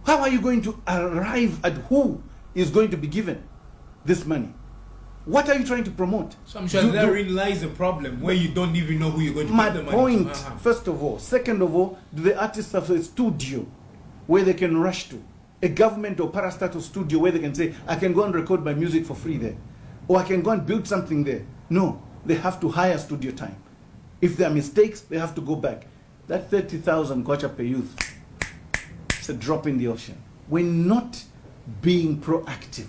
How are you going to arrive at who is going to be given this money? What are you trying to promote? So I'm sure therein lies the problem, where you don't even know who you're going to give the money to. My point, first of all. Second of all, do the artists have a studio where they can rush to? A government or parastatal studio where they can say, I can go and record my music for free there. Or I can go and build something there. No, they have to hire studio time. If there are mistakes, they have to go back. That 30,000 kwacha per youth, it's a drop in the ocean. We're not being proactive.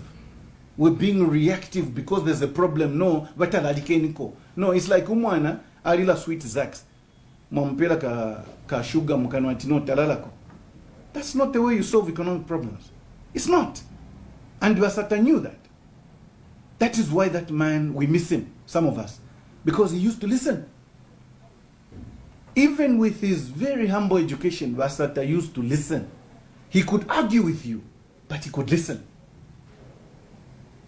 We're being reactive because there's a problem. No, no, it's like umwana alila sweet zaks. Mwampela ka sugar mkanwatino talalako. That's not the way you solve economic problems. It's not. And Basata knew that. That is why that man, we miss him, some of us, because he used to listen. Even with his very humble education, Basata used to listen. He could argue with you, but he could listen.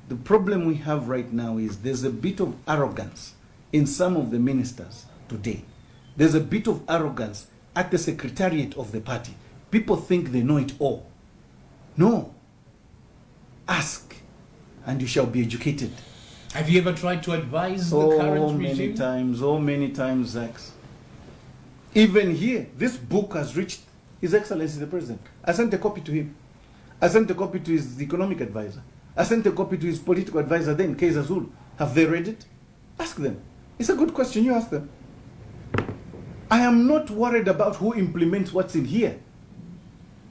The problem we have right now is there's a bit of arrogance in some of the ministers today. There's a bit of arrogance at the secretariat of the party. People think they know it all. No. Ask, and you shall be educated. Have you ever tried to advise the current regime? Many times, Zax. Even here, this book has reached His Excellency the President. I sent a copy to him. I sent a copy to his economic advisor. I sent a copy to his political advisor then, Kaiser Zulu. Have they read it? Ask them. It's a good question, you ask them. I am not worried about who implements what's in here.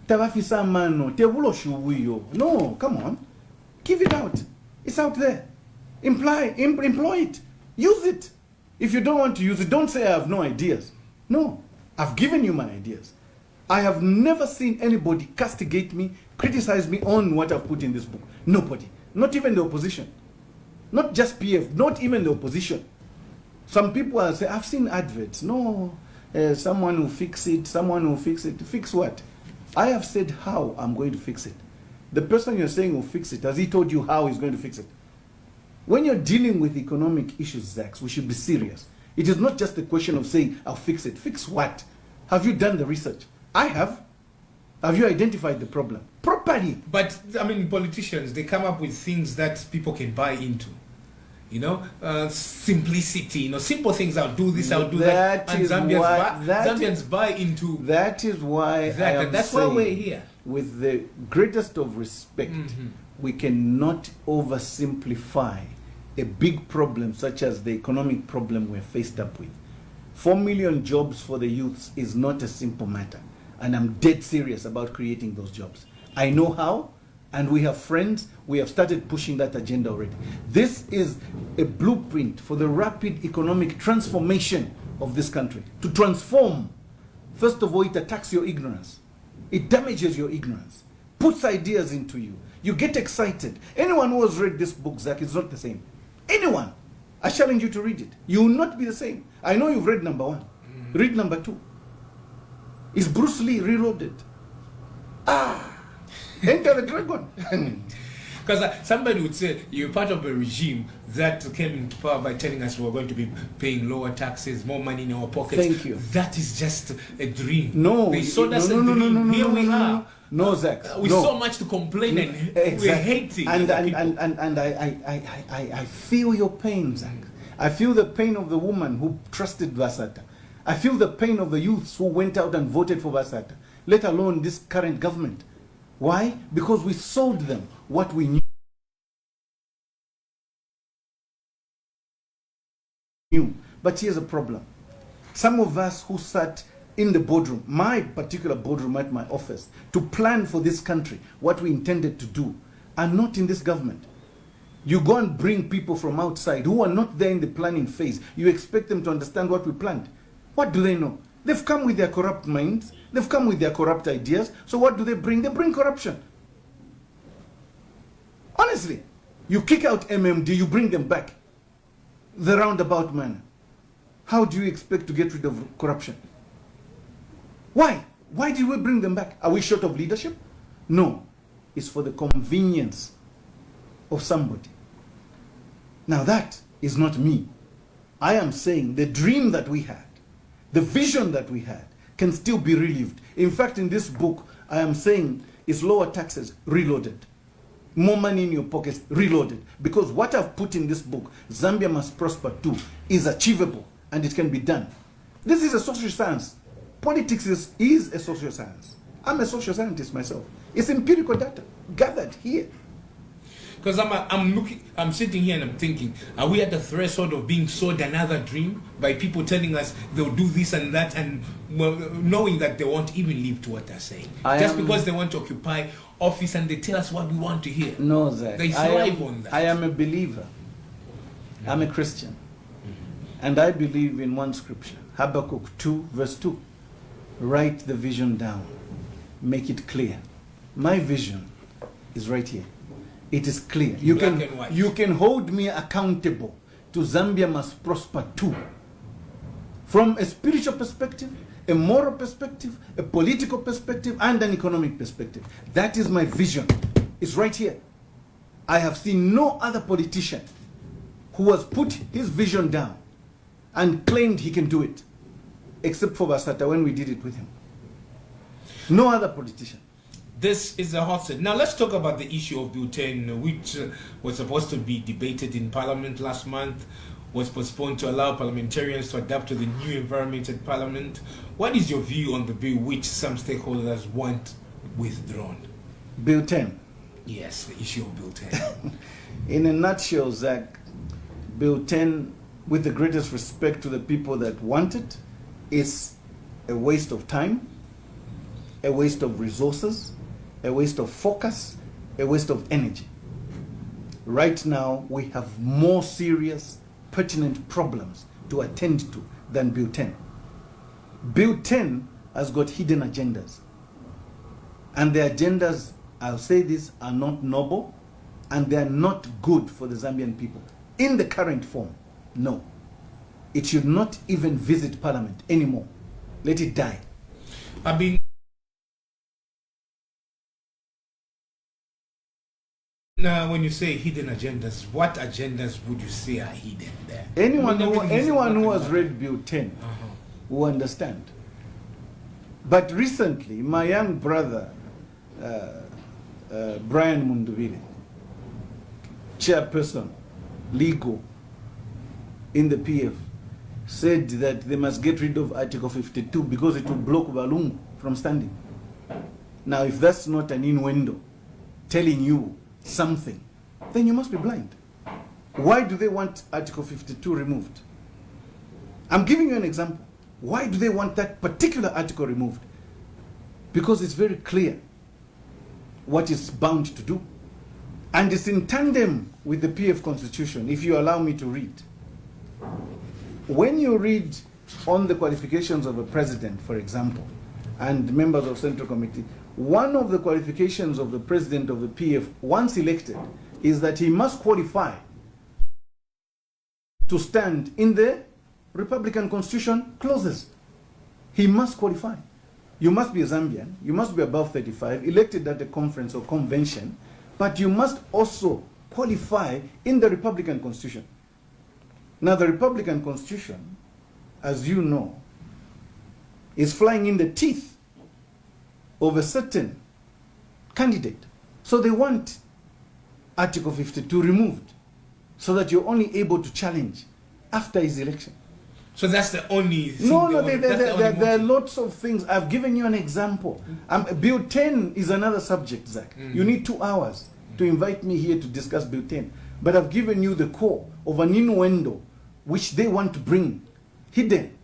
No, come on. Give it out. It's out there. Employ it. Use it. If you don't want to use it, don't say I have no ideas. No, I've given you my ideas. I have never seen anybody castigate me, criticize me on what I've put in this book. Nobody. Not even the opposition. Not just PF, not even the opposition. Some people will say, I've seen adverts. No, someone will fix it, someone will fix it. Fix what? I have said how I'm going to fix it. The person you're saying will fix it, has he told you how he's going to fix it? When you're dealing with economic issues, Zax, we should be serious. It is not just a question of saying, I'll fix it. Fix what? Have you done the research? I have. Have you identified the problem properly? But, I mean, politicians, they come up with things that people can buy into. You know, simplicity, you know, simple things. I'll do this, I'll do that. And Zambians buy into that. Is why that's why we're here. With the greatest of respect, we cannot oversimplify a big problem such as the economic problem we're faced up with. 4 million jobs for the youths is not a simple matter. And I'm dead serious about creating those jobs. I know how. And we have friends, we have started pushing that agenda already. This is a blueprint for the rapid economic transformation of this country. To transform, first of all, it attacks your ignorance. It damages your ignorance, puts ideas into you. You get excited. Anyone who has read this book, Zach, is not the same. Anyone. I challenge you to read it. You will not be the same. I know you've read number 1. Read number 2. Is Bruce Lee reloaded? Enter the dragon. Because somebody would say you're part of a regime that came into power by telling us we're going to be paying lower taxes, more money in our pockets. Thank you. That is just a dream. No, they sold us a dream. Here we are. No, Zach. With so much to complain and we're hating. And I feel your pain, Zach. I feel the pain of the woman who trusted Basata. I feel the pain of the youths who went out and voted for Basata, let alone this current government. Why? Because we sold them what we knew. But here's a problem. Some of us who sat in the boardroom, my particular boardroom at my office, to plan for this country, what we intended to do, are not in this government. You go and bring people from outside who are not there in the planning phase. You expect them to understand what we planned. What do they know? They've come with their corrupt minds. They've come with their corrupt ideas. So what do they bring? They bring corruption. Honestly, you kick out MMD, you bring them back. The roundabout manner. How do you expect to get rid of corruption? Why? Why did we bring them back? Are we short of leadership? No. It's for the convenience of somebody. Now that is not me. I am saying the dream that we had, the vision that we had, can still be relived. In fact, in this book, I am saying is lower taxes reloaded. More money in your pockets reloaded. Because what I've put in this book, Zambia Must Prosper Too, is achievable and it can be done. This is a social science. Politics is a social science. I'm a social scientist myself. It's empirical data gathered here. Because I'm sitting here and I'm thinking, are we at the threshold of being sold another dream by people telling us they'll do this and that, and knowing that they won't even live to what they're saying? Just because they want to occupy office and they tell us what we want to hear. No, Zach. They thrive on that. I am a believer. I'm a Christian. And I believe in one scripture, Habakkuk 2, verse 2. Write the vision down. Make it clear. My vision is right here. It is clear. You can hold me accountable to Zambia Must Prosper Too. From a spiritual perspective, a moral perspective, a political perspective, and an economic perspective. That is my vision. It's right here. I have seen no other politician who has put his vision down and claimed he can do it, except for Basata when we did it with him. No other politician. This is a hot seat. Now let's talk about the issue of Bill 10, which was supposed to be debated in Parliament last month, was postponed to allow parliamentarians to adapt to the new environment at Parliament. What is your view on the bill which some stakeholders want withdrawn? Bill 10. Yes, the issue of Bill 10. In a nutshell, Zach, Bill 10, with the greatest respect to the people that want it, is a waste of time, a waste of resources, a waste of focus, a waste of energy. Right now, we have more serious, pertinent problems to attend to than Bill 10. Bill 10 has got hidden agendas. And the agendas, I'll say this, are not noble, and they are not good for the Zambian people. In the current form, no. It should not even visit Parliament anymore. Let it die. Now, when you say hidden agendas, what agendas would you say are hidden there? Anyone who has read Bill 10 will understand. But recently, my young brother, Brian Munduvile, chairperson, legal, in the PF, said that they must get rid of Article 52 because it will block Balungu from standing. Now, if that's not an innuendo telling you something, then you must be blind. Why do they want Article 52 removed? I'm giving you an example. Why do they want that particular article removed? Because it's very clear what it's bound to do. And it's in tandem with the PF Constitution, if you allow me to read. When you read on the qualifications of a president, for example, and members of Central Committee, one of the qualifications of the president of the PF, once elected, is that he must qualify to stand in the Republican Constitution clauses. He must qualify. You must be a Zambian, you must be above 35, elected at a conference or convention, but you must also qualify in the Republican Constitution. Now, the Republican Constitution, as you know, is flying in the teeth of a certain candidate. So they want Article 52 removed so that you're only able to challenge after his election. So that's the only thing? No, there are lots of things. I've given you an example. Bill 10 is another subject, Zach. You need 2 hours to invite me here to discuss Bill 10. But I've given you the core of an innuendo which they want to bring hidden.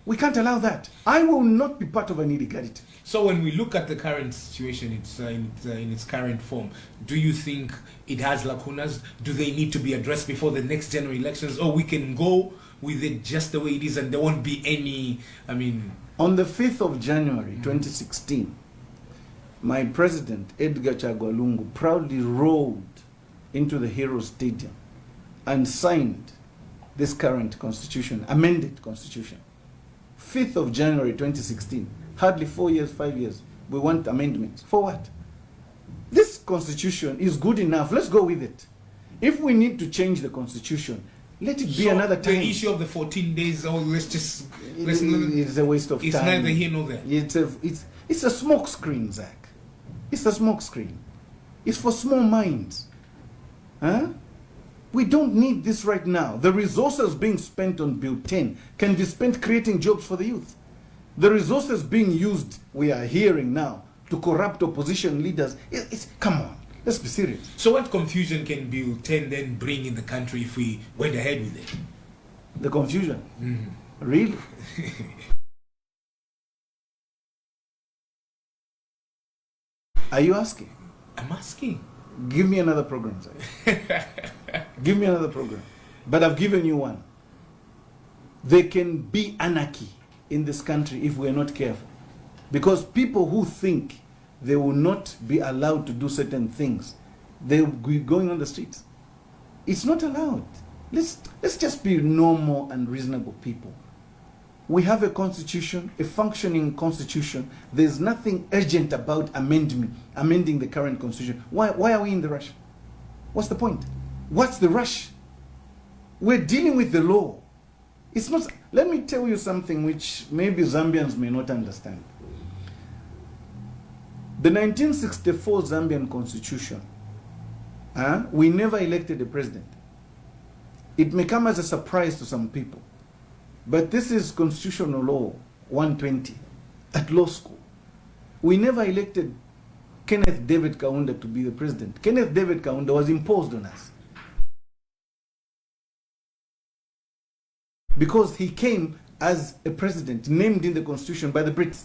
We can't allow that. I will not be part of an illegality. So when we look at the current situation, it's in its current form, do you think it has lacunas? Do they need to be addressed before the next general elections? Or we can go with it just the way it is and there won't be any, On the 5th of January 2016, my president, Edgar Chagwa Lungu, proudly rode into the Heroes Stadium and signed this current constitution, amended constitution. 5th of January 2016, hardly 4 years, 5 years, we want amendments. For what? This constitution is good enough. Let's go with it. If we need to change the constitution, let it be another time. The issue of the 14 days, it's a waste of time. It's neither here nor there. It's It's a smoke screen, Zach. It's a smoke screen. It's for small minds. Huh? We don't need this right now. The resources being spent on Bill 10 can be spent creating jobs for the youth. The resources being used, we are hearing now, to corrupt opposition leaders. Come on, let's be serious. So what confusion can Bill 10 then bring in the country if we went ahead with it? The confusion? Really? Are you asking? I'm asking. Give me another program, sir. Give me another program. But I've given you one. There can be anarchy in this country if we're not careful. Because people who think they will not be allowed to do certain things, they'll be going on the streets. It's not allowed. Let's just be normal and reasonable people. We have a constitution, a functioning constitution. There's nothing urgent about amending the current constitution. Why are we in the rush? What's the point? What's the rush? We're dealing with the law. It's not. Let me tell you something which maybe Zambians may not understand. The 1964 Zambian constitution, we never elected a president. It may come as a surprise to some people. But this is Constitutional Law 120 at law school. We never elected Kenneth David Kaunda to be the president. Kenneth David Kaunda was imposed on us. Because he came as a president named in the Constitution by the Brits.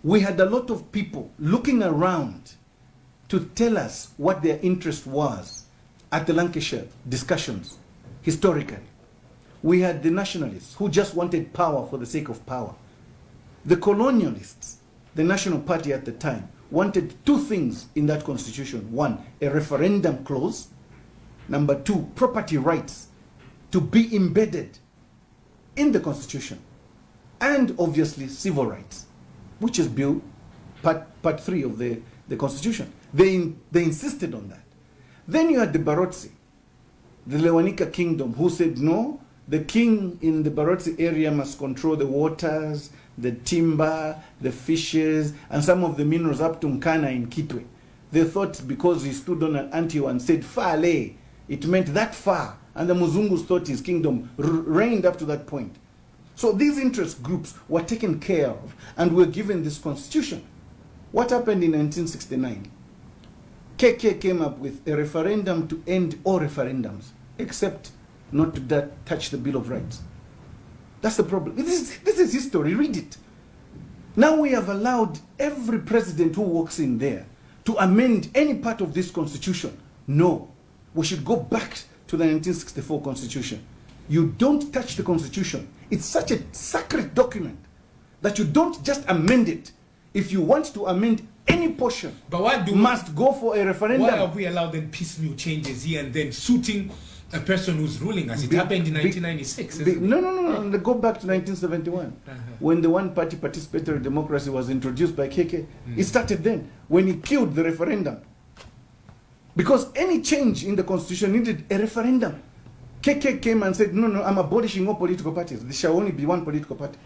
We had a lot of people looking around to tell us what their interest was at the Lancashire discussions, historically. We had the nationalists who just wanted power for the sake of power. The colonialists, the National Party at the time, wanted two things in that constitution. One, a referendum clause. Number two, property rights to be embedded in the constitution. And obviously civil rights, which is Bill part 3 of the constitution. They insisted on that. Then you had the Barotse, the Lewanika kingdom, who said no, the king in the Barotse area must control the waters, the timber, the fishes, and some of the minerals up to Nkana in Kitwe. They thought because he stood on an anthill and said Fale, it meant that far. And the Muzungus thought his kingdom reigned up to that point. So these interest groups were taken care of and were given this constitution. What happened in 1969? KK came up with a referendum to end all referendums, except not to touch the Bill of Rights. That's the problem. This is history. Read it. Now we have allowed every president who walks in there to amend any part of this constitution. No. We should go back to the 1964 constitution. You don't touch the constitution. It's such a sacred document that you don't just amend it. If you want to amend any portion, but why must go for a referendum. Why have we allowed them piecemeal changes here and then suiting a person who's ruling us? It happened in 1996. No. Go back to 1971. When the one-party participatory democracy was introduced by KK. It started then, when he killed the referendum. Because any change in the constitution needed a referendum. KK came and said, no, I'm abolishing all political parties. There shall only be one political party.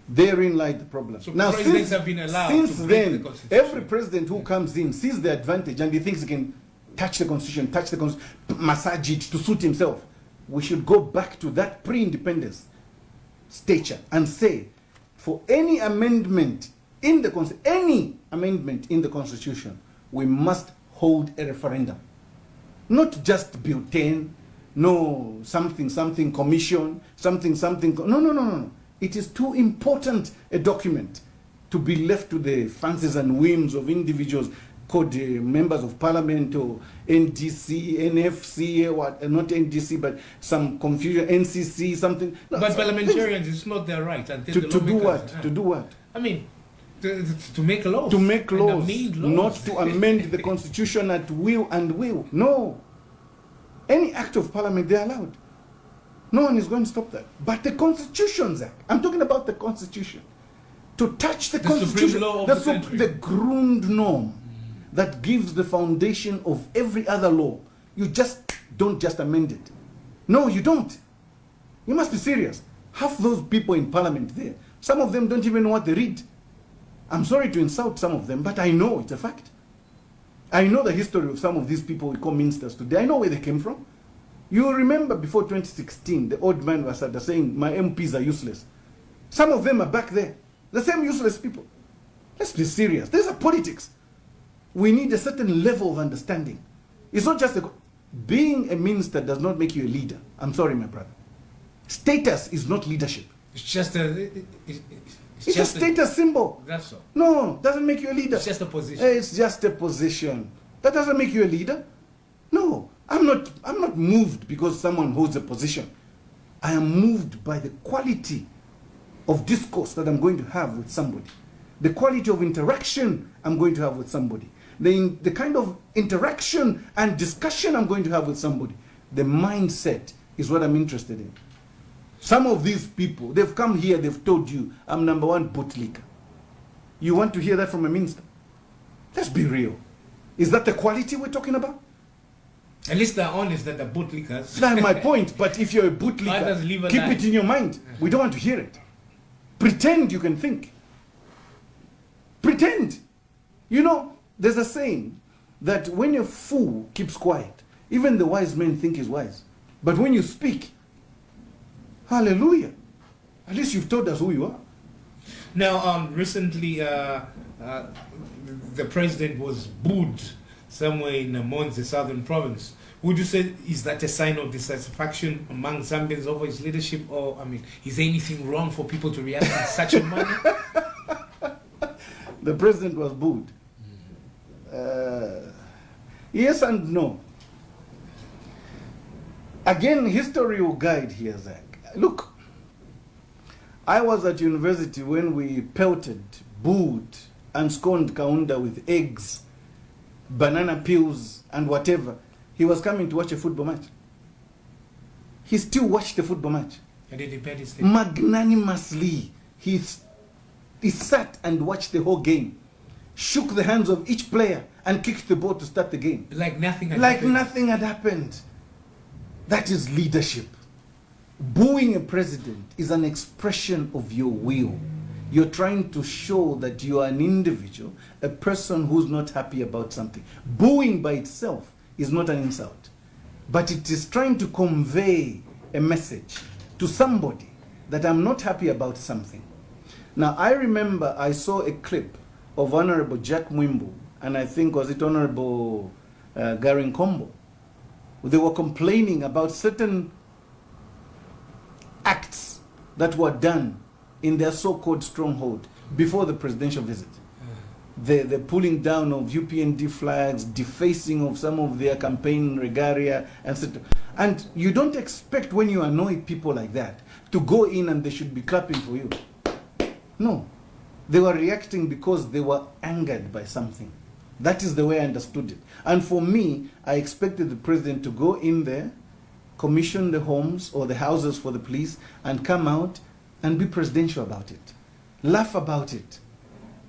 Therein lied the problem. So now, presidents have been allowed since to break then, the constitution. every president who comes in sees the advantage and he thinks he can touch the constitution, massage it to suit himself. We should go back to that pre-independence stature and say, for any amendment in the constitution, we must hold a referendum. Not just Bill 10, no something commission, no. It is too important a document to be left to the fancies and whims of individuals called members of parliament or NDC, NFC, not NDC, but some confusion, NCC, something. No, but parliamentarians, it's not their right. And to do what? To do what? I mean, to make laws. To make laws, not to amend the constitution at will and will. No. Any act of parliament, they're allowed. No one is going to stop that. But the Constitution, Zach, I'm talking about the Constitution. To touch the Constitution, supreme law of the country. The Grund norm that gives the foundation of every other law. You just don't just amend it. No, you don't. You must be serious. Half those people in parliament there, some of them don't even know what they read. I'm sorry to insult some of them, but I know it's a fact. I know the history of some of these people we call ministers today. I know where they came from. You remember before 2016, the old man was saying, my MPs are useless. Some of them are back there. The same useless people. Let's be serious. These are politics. We need a certain level of understanding. It's not just being a minister does not make you a leader. I'm sorry, my brother. Status is not leadership. It's just a... It's a status symbol. That's all. No, doesn't make you a leader. It's just a position. It's just a position. That doesn't make you a leader. No, I'm not moved because someone holds a position. I am moved by the quality of discourse that I'm going to have with somebody. The quality of interaction I'm going to have with somebody. The kind of interaction and discussion I'm going to have with somebody. The mindset is what I'm interested in. Some of these people, they've come here, they've told you, I'm number one bootlicker. You want to hear that from a minister? Let's be real. Is that the quality we're talking about? At least they're honest that they're bootlickers. That's my point. But if you're a bootlicker, keep it in your mind. We don't want to hear it. Pretend you can think. Pretend. You know, there's a saying that when a fool keeps quiet, even the wise men think he's wise. But when you speak, hallelujah, at least you've told us who you are. Now, recently, the president was booed somewhere in Monze, southern province. Would you say, is that a sign of dissatisfaction among Zambians over his leadership? Or, I mean, is there anything wrong for people to react in such a manner? The president was booed. Yes and no. Again, history will guide here, Zach. Look, I was at university when we pelted, booed, and scorned Kaunda with eggs, banana peels, and whatever. He was coming to watch a football match. He still watched the football match. And he paid his magnanimously. He sat and watched the whole game, shook the hands of each player, and kicked the ball to start the game. Like nothing had happened. Nothing had happened. That is leadership. Booing a president is an expression of your will. You're trying to show that you are an individual, a person who's not happy about something. Booing by itself is not an insult, but it is trying to convey a message to somebody that I'm not happy about something. Now, I remember I saw a clip of Honorable Jack Mwimbu, and I think was it Honorable Gary Nkombo. They were complaining about certain acts that were done in their so-called stronghold before the presidential visit. The pulling down of UPND flags, defacing of some of their campaign regalia, etc. And you don't expect when you annoy people like that to go in and they should be clapping for you. No. They were reacting because they were angered by something. That is the way I understood it. And for me, I expected the president to go in there, commission the homes or the houses for the police, and come out and be presidential about it. Laugh about it.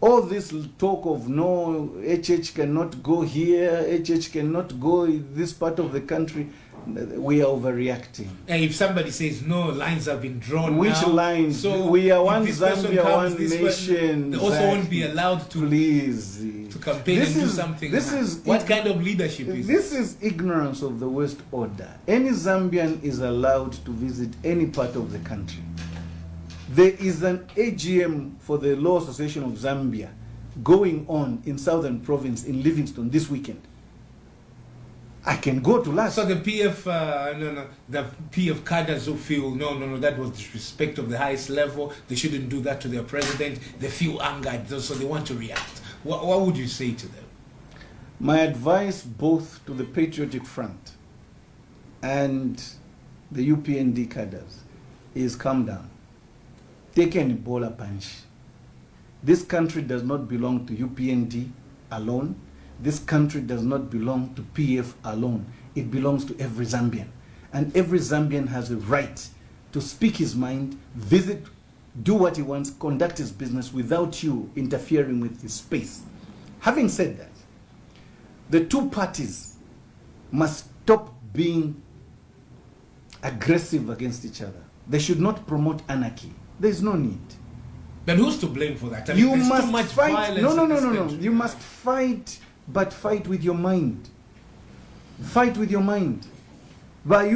All this talk of no, HH cannot go here, HH cannot go in this part of the country, we are overreacting. And if somebody says no, lines have been drawn. Which now, lines? So we are one Zambia, one nation. They also won't be allowed to to campaign and do something. What kind of leadership is this? This is ignorance of the worst order. Any Zambian is allowed to visit any part of the country. There is an AGM for the Law Association of Zambia going on in Southern Province in Livingstone this weekend. I can go to last. So the PF, the PF cadres who feel, no, that was disrespect of the highest level. They shouldn't do that to their president. They feel angered, so they want to react. What would you say to them? My advice both to the Patriotic Front and the UPND cadres is calm down. Take an Ebola punch. This country does not belong to UPND alone. This country does not belong to PF alone. It belongs to every Zambian. And every Zambian has a right to speak his mind, visit, do what he wants, conduct his business without you interfering with his space. Having said that, the two parties must stop being aggressive against each other. They should not promote anarchy. There's no need. Then who's to blame for that? I mean, You there's must too much fight. violence No. in this country. You must fight, but fight with your mind. Fight with your mind. So it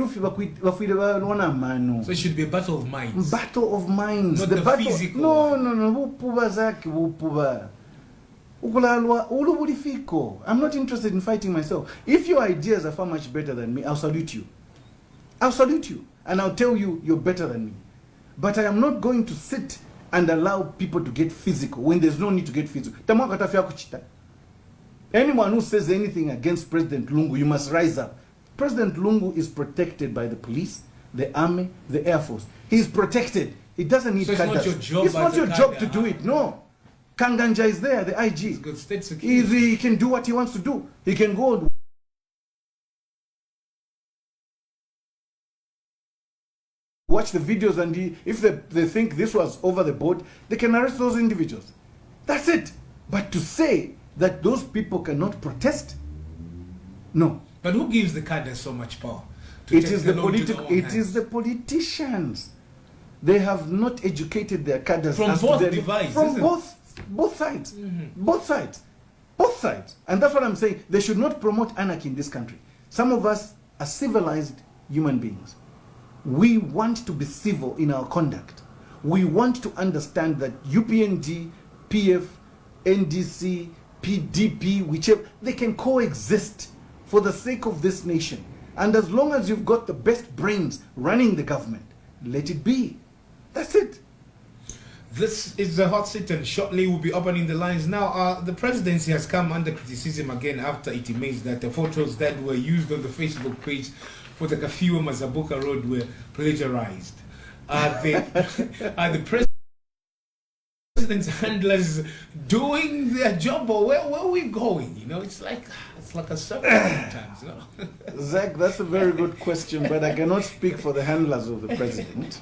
should be a battle of minds. Battle of minds. Not the the battle. physical. No. I'm not interested in fighting myself. If your ideas are far much better than me, I'll salute you. I'll salute you. And I'll tell you you're better than me. But I am not going to sit and allow people to get physical when there's no need to get physical. Anyone who says anything against President Lungu, you must rise up. President Lungu is protected by the police, the army, the air force. He's protected. He doesn't need So it's not your job It's not as your a job cadre, to do it. No. Kanganja is there, the IG. It's good state security. He can do what he wants to do. He can go and watch the videos, and if they think this was over the board, they can arrest those individuals. That's it. But to say that those people cannot protest, no. But who gives the cadres so much power? It is the politicians. They have not educated their cadres From as to both their- divides, From isn't it? both sides. Both sides. And that's what I'm saying. They should not promote anarchy in this country. Some of us are civilized human beings. We want to be civil in our conduct. We want to understand that UPND, PF, NDC, PDP, whichever, they can coexist for the sake of this nation. And as long as you've got the best brains running the government, let it be. That's it. This is the hot seat, and shortly we'll be opening the lines. Now, the presidency has come under criticism again after it emerged that the photos that were used on the Facebook page for the Kafiwa Mazabuka Road were plagiarized. Are the president's handlers doing their job, or where are we going? You know, it's like a circle sometimes. You know? Zach, that's a very good question, but I cannot speak for the handlers of the president.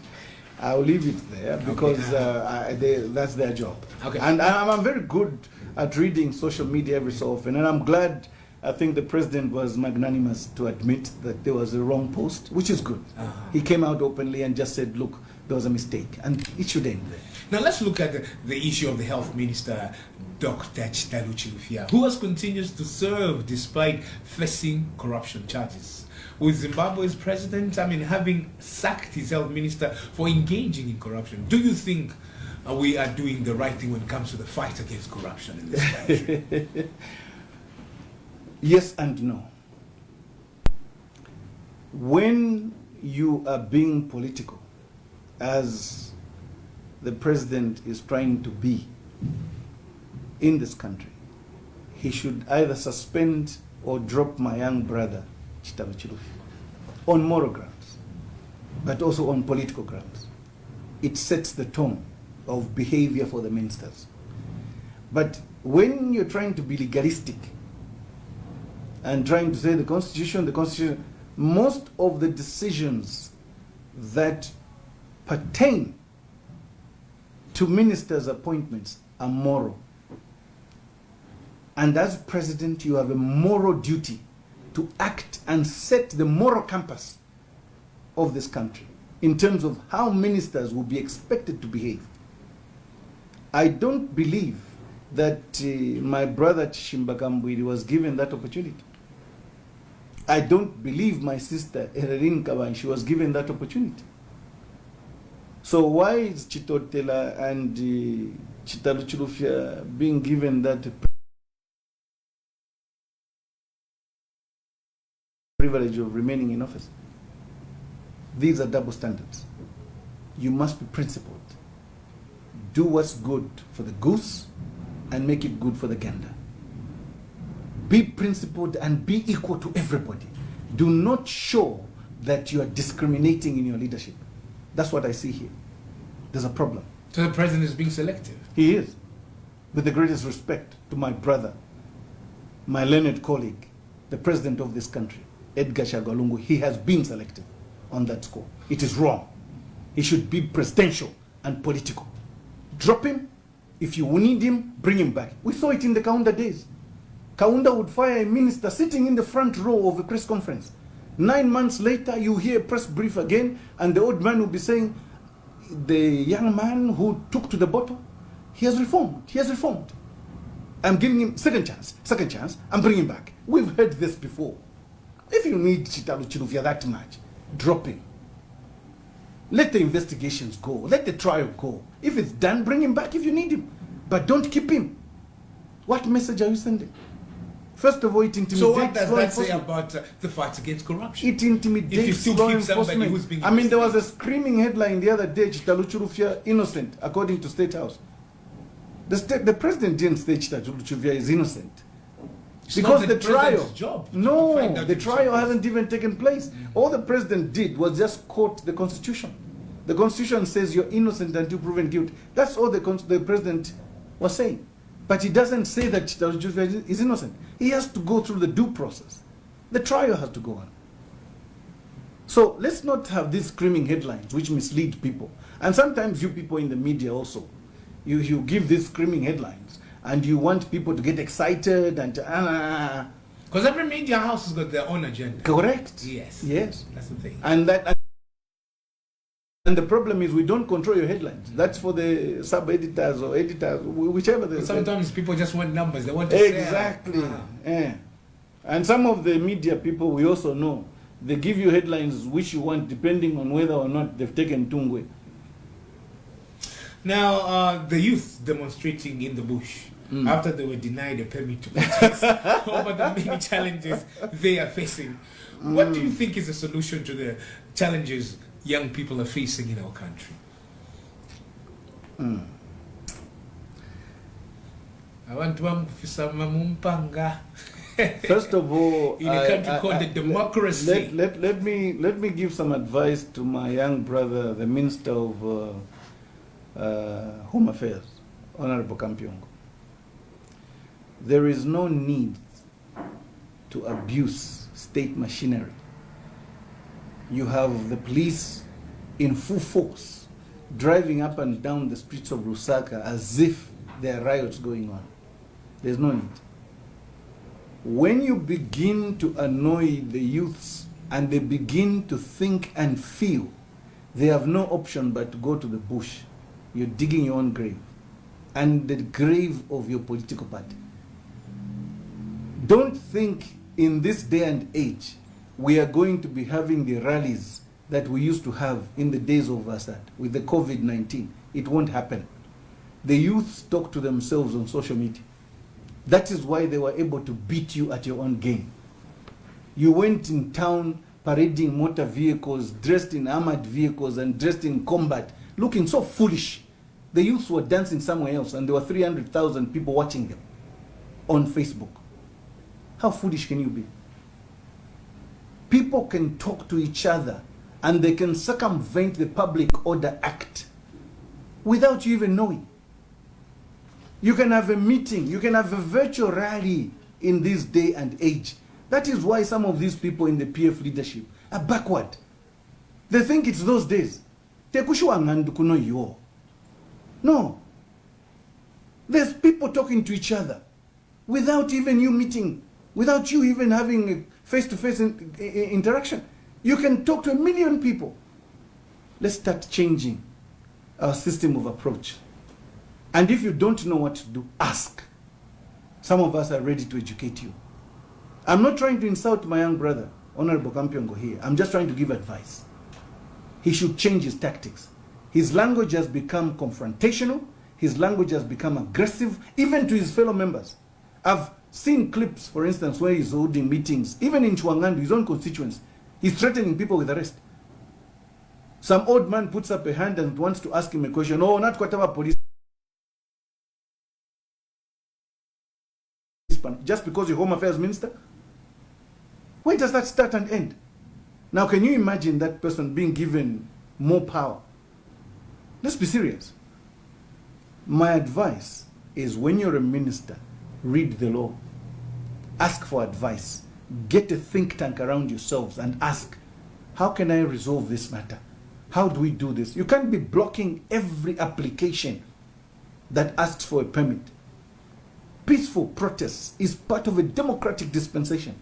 I'll leave it there because that's their job. Okay. And I'm very good at reading social media every so often, and I'm glad. I think the president was magnanimous to admit that there was a wrong post, which is good. He came out openly and just said, look, there was a mistake, and it should end there. Now let's look at the issue of the health minister, Dr. Chitalu Chilufya, who continues to serve despite facing corruption charges. With Zimbabwe's president, having sacked his health minister for engaging in corruption, do you think we are doing the right thing when it comes to the fight against corruption in this country? Yes and no. When you are being political, as the president is trying to be in this country, he should either suspend or drop my young brother, Chitalu Chilufya, on moral grounds, but also on political grounds. It sets the tone of behavior for the ministers. But when you're trying to be legalistic and trying to say the Constitution, most of the decisions that pertain to ministers' appointments are moral. And as president, you have a moral duty to act and set the moral compass of this country in terms of how ministers will be expected to behave. I don't believe that my brother Chishimba Kambwili was given that opportunity. I don't believe my sister Erin Kabanshi was given that opportunity. So why is Chitotela and Chitalu Chilufya being given that privilege of remaining in office? These are double standards. You must be principled. Do what's good for the goose and make it good for the gander. Be principled and be equal to everybody. Do not show that you are discriminating in your leadership. That's what I see here. There's a problem. So the president is being selective. He is. With the greatest respect to my brother, my learned colleague, the president of this country, Edgar Chagwa Lungu, he has been selective on that score. It is wrong. He should be presidential and political. Drop him. If you need him, bring him back. We saw it in the Kaunda days. Kaunda would fire a minister sitting in the front row of a press conference. 9 months later, you hear a press brief again, and the old man will be saying, the young man who took to the bottle, he has reformed. He has reformed. I'm giving him second chance, I'm bringing him back. We've heard this before. If you need Chitalo Chilufya that much, drop him. Let the investigations go. Let the trial go. If it's done, bring him back if you need him. But don't keep him. What message are you sending? First of all, it intimidates. So what does that say about the fight against corruption? It intimidates if you still law keep somebody enforcement. who's being I mean, there was a screaming headline the other day, Chitalo Chilufya innocent, according to State House. The president didn't say Chitalo Chilufya is innocent. It's because not the trial, president's job to no, find out the if trial it's hasn't even taken place. All the president did was just quote the Constitution. The Constitution says you're innocent until proven guilty. That's all the president was saying. But he doesn't say that Chitalo Chilufya is innocent. He has to go through the due process. The trial has to go on. So let's not have these screaming headlines which mislead people. And sometimes you people in the media also, you give these screaming headlines and you want people to get excited and because every media house has got their own agenda. Correct. Yes. Yes. That's the thing. And the problem is we don't control your headlines. That's for the sub-editors or editors, whichever. Sometimes people just want numbers. They want to exactly. Yeah. And some of the media people we also know, they give you headlines which you want depending on whether or not they've taken Tungwe. Now, the youth demonstrating in the bush after they were denied a permit to protest over the many challenges they are facing. What do you think is the solution to the challenges young people are facing in our country? I want to First of all, in a country called the democracy. Let me give some advice to my young brother, the Minister of Home Affairs, Honorable Kampyongo. There is no need to abuse state machinery. You have the police in full force driving up and down the streets of Lusaka as if there are riots going on. There's no need. When you begin to annoy the youths and they begin to think and feel, they have no option but to go to the bush. You're digging your own grave and the grave of your political party. Don't think in this day and age we are going to be having the rallies that we used to have in the days of Assad with the COVID-19. It won't happen. The youths talk to themselves on social media. That is why they were able to beat you at your own game. You went in town parading motor vehicles, dressed in armored vehicles and dressed in combat, looking so foolish. The youths were dancing somewhere else and there were 300,000 people watching them on Facebook. How foolish can you be? People can talk to each other and they can circumvent the Public Order Act without you even knowing. You can have a meeting, you can have a virtual rally in this day and age. That is why some of these people in the PF leadership are backward. They think it's those days. No. There's people talking to each other without even you meeting, without you even having a face-to-face interaction. You can talk to 1 million people. Let's start changing our system of approach. And if you don't know what to do, ask. Some of us are ready to educate you. I'm not trying to insult my young brother, Honorable Kampyongo here. I'm just trying to give advice. He should change his tactics. His language has become confrontational. His language has become aggressive, even to his fellow members. I've seen clips, for instance, where he's holding meetings, even in Chwangandu, his own constituents. He's threatening people with arrest. Some old man puts up a hand and wants to ask him a question. Oh, not whatever police. Just because you're Home Affairs Minister? Where does that start and end? Now, can you imagine that person being given more power? Let's be serious. My advice is when you're a minister, read the law. Ask for advice. Get a think tank around yourselves and ask, how can I resolve this matter? How do we do this? You can't be blocking every application that asks for a permit. Peaceful protest is part of a democratic dispensation.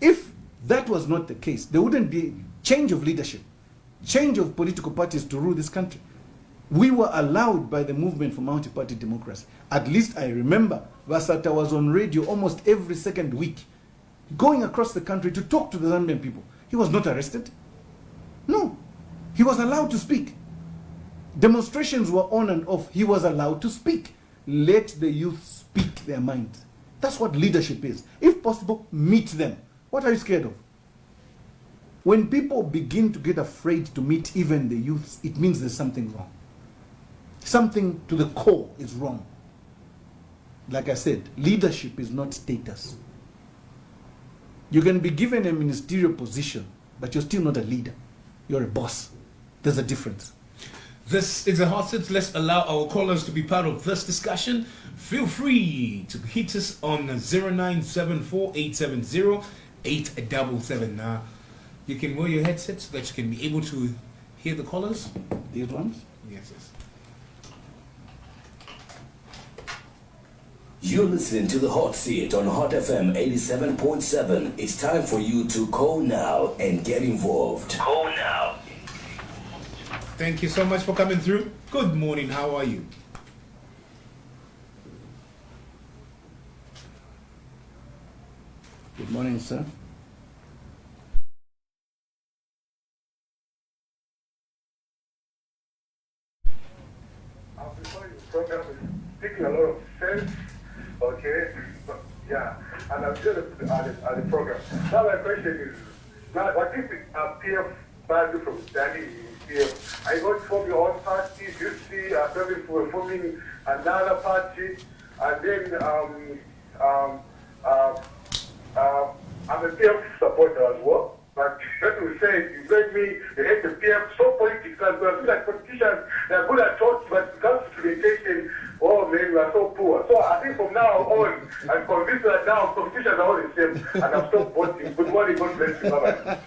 If that was not the case, there wouldn't be change of leadership, change of political parties to rule this country. We were allowed by the movement for multi-party democracy. At least I remember Vasata was on radio almost every second week, going across the country to talk to the Zambian people. He was not arrested. No, he was allowed to speak. Demonstrations were on and off. He was allowed to speak. Let the youth speak their minds. That's what leadership is. If possible, meet them. What are you scared of? When people begin to get afraid to meet even the youths, it means there's something wrong. Something to the core is wrong. Like I said, leadership is not status. You can be given a ministerial position, but you're still not a leader. You're a boss. There's a difference. This is a hot seat. Let's allow our callers to be part of this discussion. Feel free to hit us on 0974-870-877. Now, you can wear your headset so that you can be able to hear the callers. These ones? Yes, yes. You're listening to the Hot Seat on Hot FM 87.7. It's time for you to call now and get involved. Call now. Thank you so much for coming through. Good morning. How are you? Good morning, sir. I've been following the program, it's making a lot of sense. Okay, yeah, and I'm just at the program. Now my question is, now what if PF value from Danny PF? I got from your own party, you see, forming another party, and then I'm a PF supporter as well. But that will say, you made me hate the PF, so politics as well. I feel like politicians, they're good at talking, but when it comes to communication, oh man, we are so poor. So I think from now on, I'm convinced that now politicians are all the same, and I'm still voting. Good morning, God bless you. Bye-bye.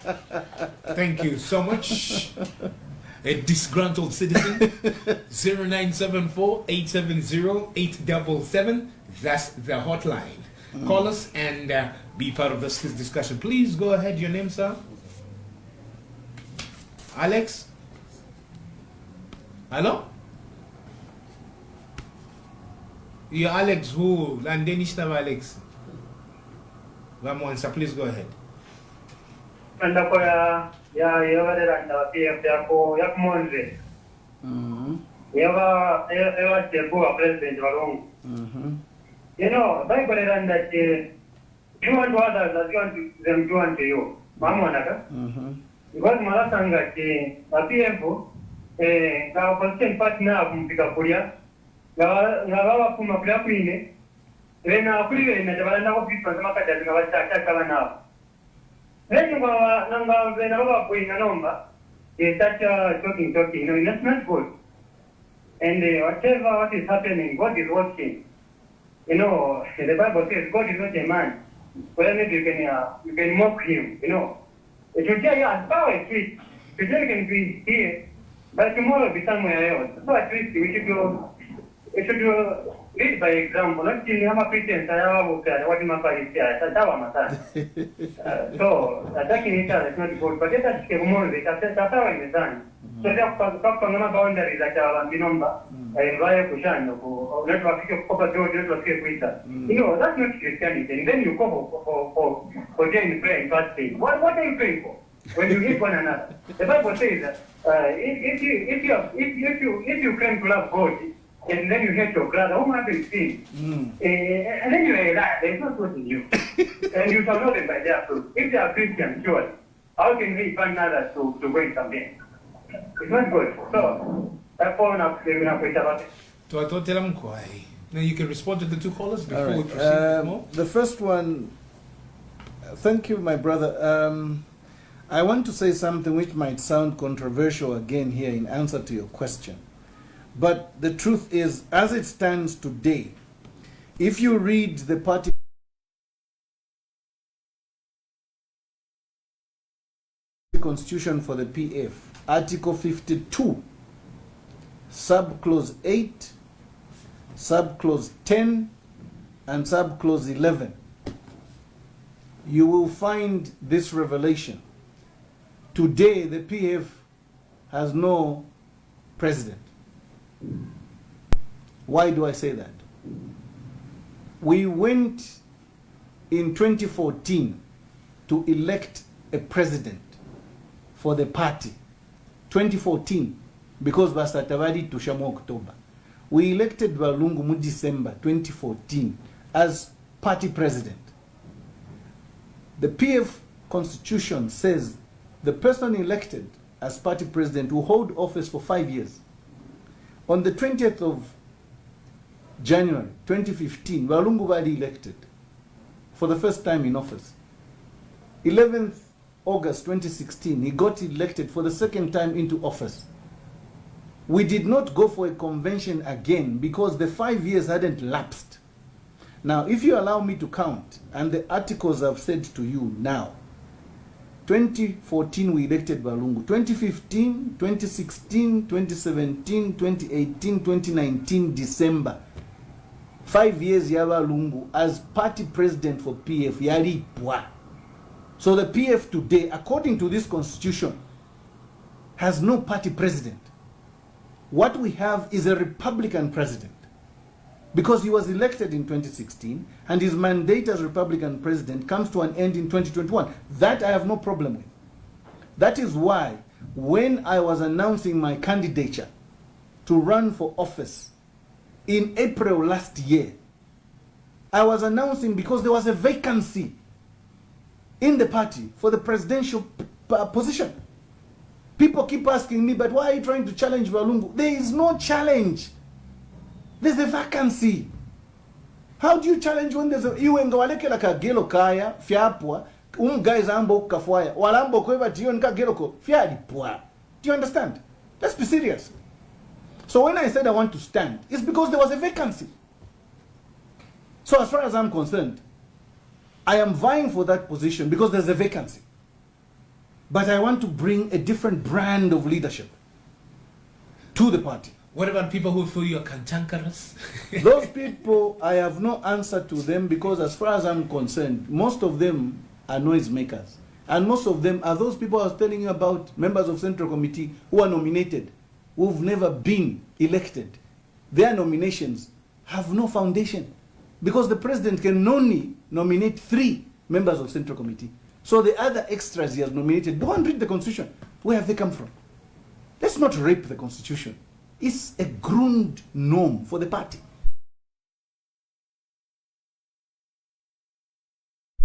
Thank you so much. A disgruntled citizen. 0974-870-877. That's the hotline. Call us and be part of this discussion. Please go ahead. Your name, sir? Alex? Hello? You're Alex who? Landenish Alex. Vamonsa, please go ahead. You know, Bible and that you want to others as you want to them do unto you. Mamonaka. Because Malasanga, a PFO, our consent partner of Pikapuria, Nava Puma Queen, then our Queen, and the Valana people, the market that our Takavana. Then you are number when our Queen and number is such a talking, you know, that's not good. And whatever what is happening, God is watching. You know, the Bible says God is not a man. Well, maybe you can mock him, you know. It will tell you as far as it, today you can be here, but tomorrow be somewhere else. So at least we should lead by example. Not in Yama Christians, I have what in my party here, that's our matter. So, attacking each other is not good, but let us get more of it. That's how it is done. So, there are boundaries that are the number. Network, you know, that's not Christianity. And then you go for Jane praying, fasting. What are you praying for? When you hate one another. The Bible says that if you claim to love God and then you hate your brother, whom have you seen? And then you are a liar. There is no truth in you. And you shall know them by their fruit. If they are Christians, surely, how can we find others to go in something? It's not good. So, now you can respond to the two callers before we proceed with more. The first one, thank you, my brother. I want to say something which might sound controversial again here in answer to your question. But the truth is, as it stands today, if you read the party constitution for the PF, Article 52, Subclause 8, Subclause 10, and Subclause 11, you will find this revelation. Today, the PF has no president. Why do I say that? We went in 2014 to elect a president for the party. 2014, because Basatavadi to Shamu October. We elected Walungu in December 2014 as party president. The PF constitution says the person elected as party president will hold office for 5 years. On the 20th of January 2015, Walungu Badi elected for the first time in office. 11th August 2016, he got elected for the second time into office. We did not go for a convention again because the 5 years hadn't lapsed. Now, if you allow me to count, and the articles I've said to you now, 2014 we elected Walungu, 2015, 2016, 2017, 2018, 2019, December. 5 years ya Walungu as party president for PF, yari pwa. So the PF today, according to this constitution, has no party president. What we have is a Republican president. Because he was elected in 2016 and his mandate as Republican president comes to an end in 2021. That I have no problem with. That is why when I was announcing my candidature to run for office in April last year, I was announcing because there was a vacancy in the party for the presidential position. People keep asking me, but why are you trying to challenge Walungu? There is no challenge. There's a vacancy. How do you challenge when there's a iwengawaleke like a gelo kaya fiapwa guys ambo kafwaya walambo kweba tiyo nika gelo ko fialipwa. Do you understand? Let's be serious. So when I said I want to stand, it's because there was a vacancy. So as far as I'm concerned, I am vying for that position because there's a vacancy. But I want to bring a different brand of leadership to the party. What about people who feel you're cantankerous? Those people, I have no answer to them because as far as I'm concerned, most of them are noisemakers. And most of them are those people I was telling you about, members of Central Committee who are nominated, who've never been elected. Their nominations have no foundation because the president can only nominate 3 members of Central Committee. So the other extras he has nominated, go and read the Constitution. Where have they come from? Let's not rape the Constitution. It's a groomed norm for the party.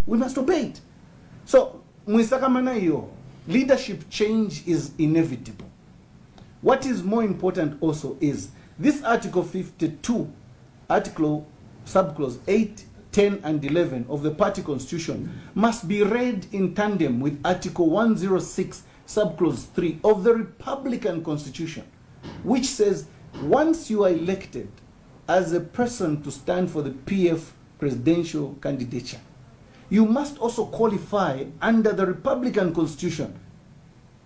We must obey it. So, leadership change is inevitable. What is more important also is this Article 52, Article Subclause 8, 10 and 11 of the party constitution must be read in tandem with Article 106, Subclause 3 of the Republican Constitution, which says once you are elected as a person to stand for the PF presidential candidature, you must also qualify under the Republican Constitution.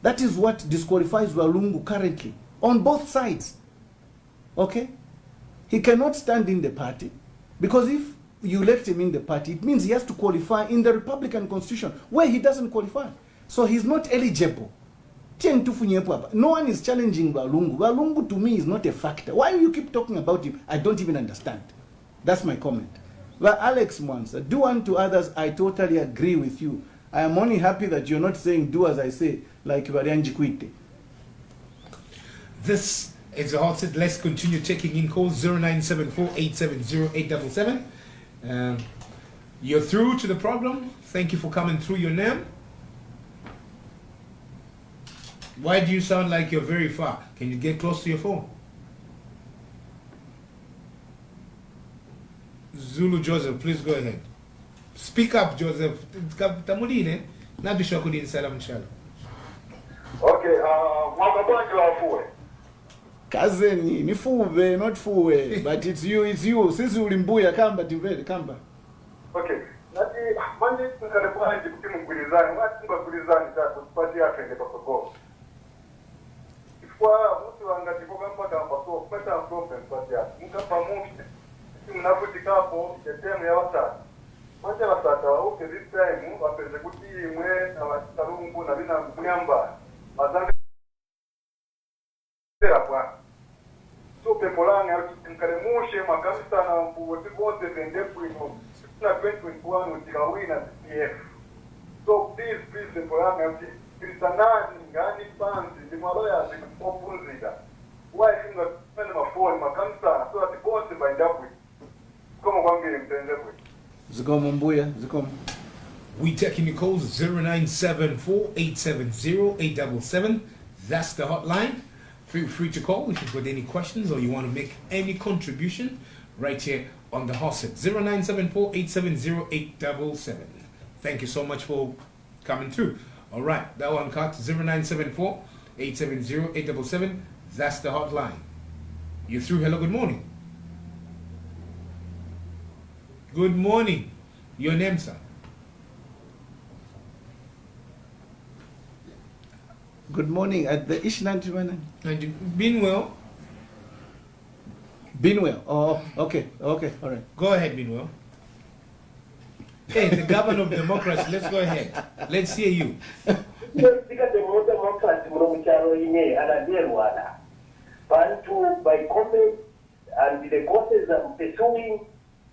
That is what disqualifies Walungu currently on both sides. Okay? He cannot stand in the party because if you elect him in the party, it means he has to qualify in the Republican Constitution where he doesn't qualify. So he's not eligible. No one is challenging Walungu. Walungu to me is not a factor. Why do you keep talking about him? I don't even understand. That's my comment. But Alex Mwansa, do unto others, I totally agree with you. I am only happy that you're not saying do as I say, like Varianji Kwite. This is the hot seat. Let's continue taking in calls 0974-870-877. You're through to the program. Thank you for coming through. Your name? Why do you sound like you're very far? Can you get close to your phone? Zulu Joseph, please go ahead. Speak up, Joseph. Tamuline, nabisho kudin salam inshallah. Okay, mwakabwanji wafuwe. Kazeni, ni fuwe, not fuwe, but it's you. Sisi ulimbuya kamba tivele kamba. Okay, nati manje tukalebwanji kutimu mkulizani, wati mkulizani tatu tupati yake nge pasoko. Kwa mtu wangati kwa mpaka pasoko, pata problem pati yake. Mkapa mufti. Mnafuti kapo, tetemu ya watatu. manje basata okay this time bapeze kuti imwe na batalungu na bina mnyamba bazange kwa so pepolang nkalemushe makamisa na mbuoti bonde vende kuino na 2021 utikawina CF so please pepolang kristanani ngani panzi ndimaloya zikupunzika why singa tena mafoni makamisa so ati bonde baindapwe kama kwangile mtenze kwe Zikomo Mbuya, Zikomo. We taking your calls 0974-870-877. That's the hotline. Feel free to call if you've got any questions or you want to make any contribution right here on the hot set. 0974-870-877. Thank you so much for coming through. All right, that one cut 0974-870-877. That's the hotline. You're through. Hello, good morning. Good morning. Your name, sir? Good morning. At the Ish 91. Been well. Binwell. Oh, okay, all right. Go ahead, Binwell. Hey, the governor of democracy. Let's go ahead. Let's hear you. Bantu by comment and the causes of pursuing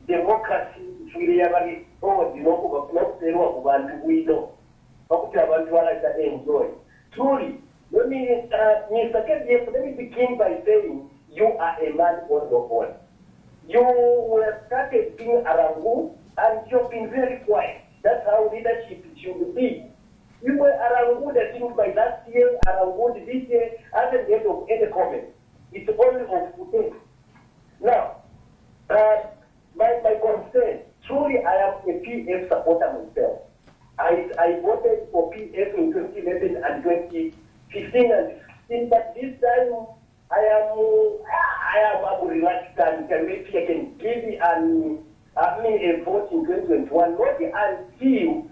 democracy chwiri yabali forward nokuserwa ku bantu bwino okuti abantu balaga enjoy truly let me begin by saying you are a man on your own. You were started being Arangu and you've been very quiet. That's how leadership should be. You were Arangu, I think by last year, Arangu this year, hasn't yet of any comment. It's only of today. Now, my concern, truly I am a PF supporter myself. I voted for PF in 2011 and 2015 and 16, but this time I am reluctant and maybe I can give a vote in 2021, not until you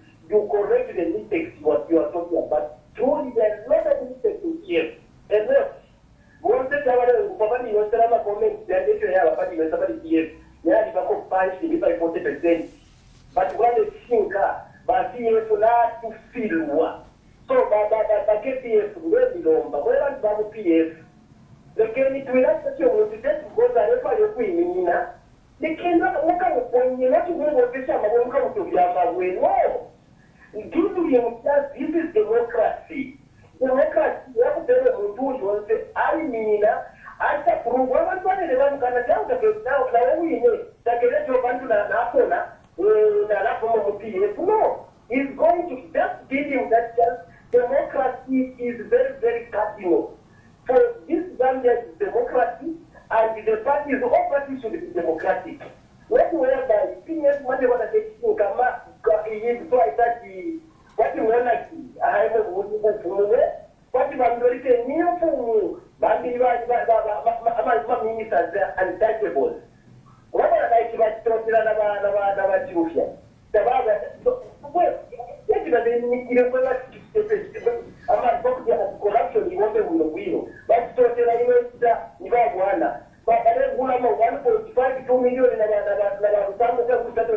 correct the mistakes what you are talking about. Truly there are a lot of mistakes in PF. And look, once the somebody was telling a comment, then they have a party with somebody PF. Yeah, if I could punch the 40%. But what they think, but PF not to feel one. So, but PF will be long, but where is PF? Lakini tunacho mtitetu ngoza refa yokuimina nikenda ukamponye watu wengi wapesha mambo kama tuvyama weno ngitu ya mtasi. This is democracy yako tele mtu yote alimina hata prove watu wale kana chao na wewe yenyewe takelejo bantu na hakuna na lapo mpiye no is going to just give him that chance. Democracy is very, very cardinal. For this Zambia is democracy, and the parties, all parties should be democratic. Whereby PF money want to take in Kama, so I thought what you want to see, I have a woman what you want to say, new for but you are ministers untouchables. What are I like to corruption ni ngombe wino basi tote la imesta ni bwana baada gula ma 1.5 million na mtambo kwa kutato.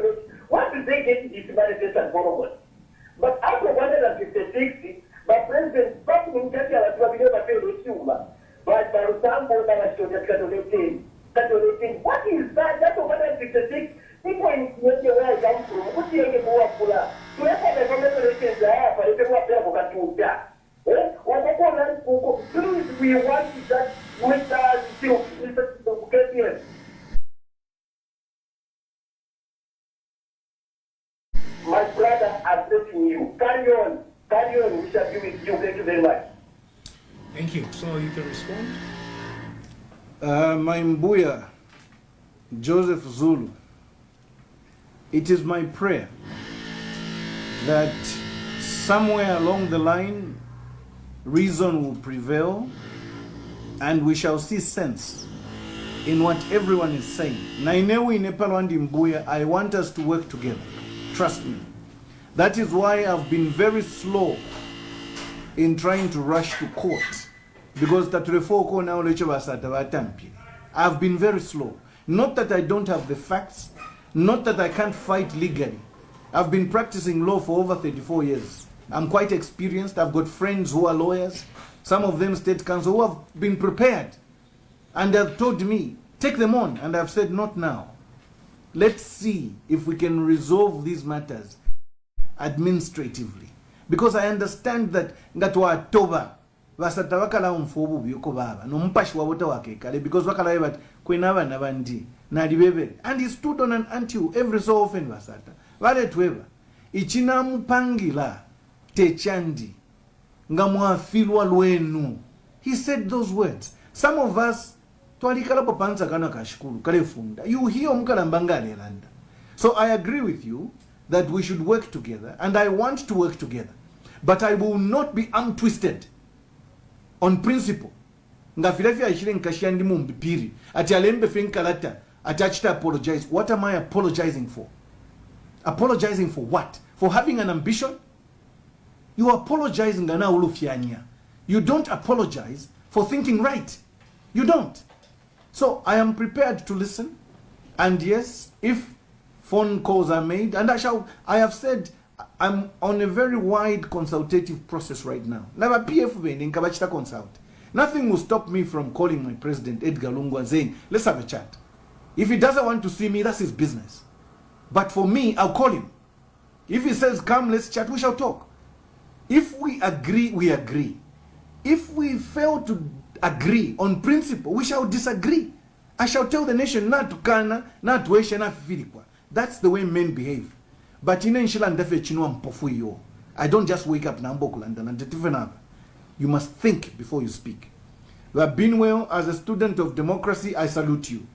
What do they get this manifest and forward? But after 156 but president back in Kenya watu wabile mapendo chuma but mtambo na mashoja katoleteni. What is that? That's 156 people in Kenya where I come from. What do you get more kula? Tuweka the commemorations hapa ile kwa pia kukatuta. Please, we want that Mr. My brother, I'm blessing you. Carry on. We shall be with you. Thank you very much. Thank you. So you can respond. My Mbuya, Joseph Zulu, it is my prayer that somewhere along the line, reason will prevail and we shall see sense in what everyone is saying. Nainewi Nepalwandi Mbuya, I want us to work together. Trust me. That is why I've been very slow in trying to rush to court. Because I've been very slow. Not that I don't have the facts, not that I can't fight legally, I've been practicing law for over 34 years. I'm quite experienced. I've got friends who are lawyers, some of them state counsel, who have been prepared. And they've told me, take them on. And I've said, not now. Let's see if we can resolve these matters administratively. Because I understand that ngatwa October vasata wakala umfobu biyoko baba no mpashi wabota wake kale because wakala but kwenaba nabandi na libebe and he stood on an anti every so often vasata vale tweba ichina mpangila techandi ngamwafilwa lwenu. He said those words. Some of us twalikala papanza kana kashikuru kale funda you hear mkalambanga lelanda. So I agree with you that we should work together, and I want to work together, but I will not be untwisted on principle. Nga Philadelphia ishile nkashandi mu mpiri ati alembe fenkalata attached apologize. What am I apologizing for? Apologizing for what? For having an ambition? You are apologizing na ulufyania. You don't apologize for thinking right. You don't. So I am prepared to listen, and yes, if phone calls are made, and I have said I'm on a very wide consultative process right now. Never PF in Kabachita consult. Nothing will stop me from calling my president Edgar Lungu and saying, let's have a chat. If he doesn't want to see me, that's his business. But for me, I'll call him. If he says, come, let's chat, we shall talk. If we agree, we agree. If we fail to agree on principle, we shall disagree. I shall tell the nation not to kana, not to esha, not filikwa. That's the way men behave. But in Enshila, I don't just wake up and you must think before you speak. You have been well as a student of democracy. I salute you.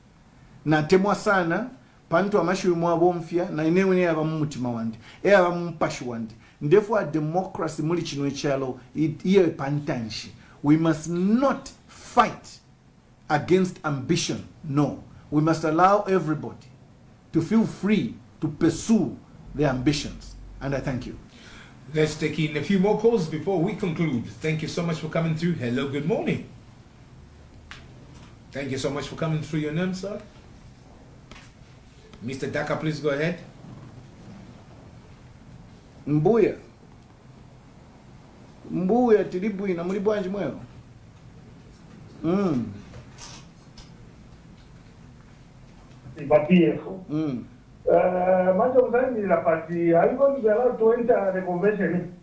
Na temwa sana panto amashu mwabomfia na inewe ne abamutima wandi e abampashi wandi therefore democracy muri chinwe chalo iye pantanshi. We must not fight against ambition. No, we must allow everybody to feel free to pursue their ambitions. And I thank you. Let's take in a few more calls before we conclude. Thank you so much for coming through. Hello, good morning. Thank you so much for coming through. Your name, sir? Mr. Daka, please go ahead. Mbuya tilibu ina mulibu anji mweo. Much of time in the party, are you going to be allowed to enter the convention?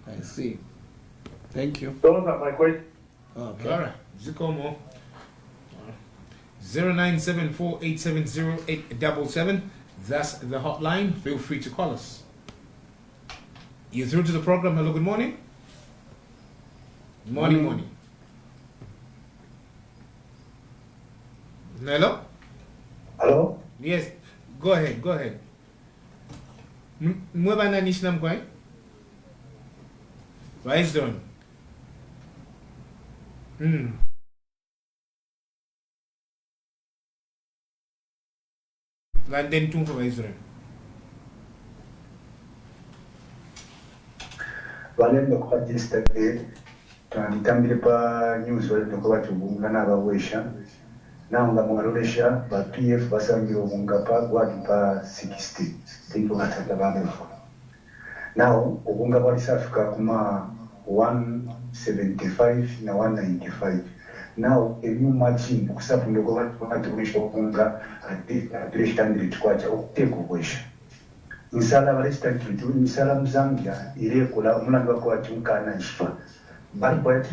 I see. Thank you. Those are my questions. Okay. All right. Zikomo. 0974870877. That's the hotline. Feel free to call us. You're through to the program. Hello, good morning. Morning. Hello? Hello? Yes. Go ahead. Mwebana nishnam kwai? Vice Don. London tung for Vice Don. Valendo kwa yesterday twandikambire pa news wale tukoba tubunga n'abawesha nanga mwarolesha ba PF basangiye obunga pa gwadi pa 60 tingo batata babefu now obunga bwali safika kuma 175 na 195 now a new margin kusapu ndogo watu wesha obunga atishitandire tukwacha okuteka obwesha insala balestatutu insala mzambia irekola omulanga kwa chimkana ishfa but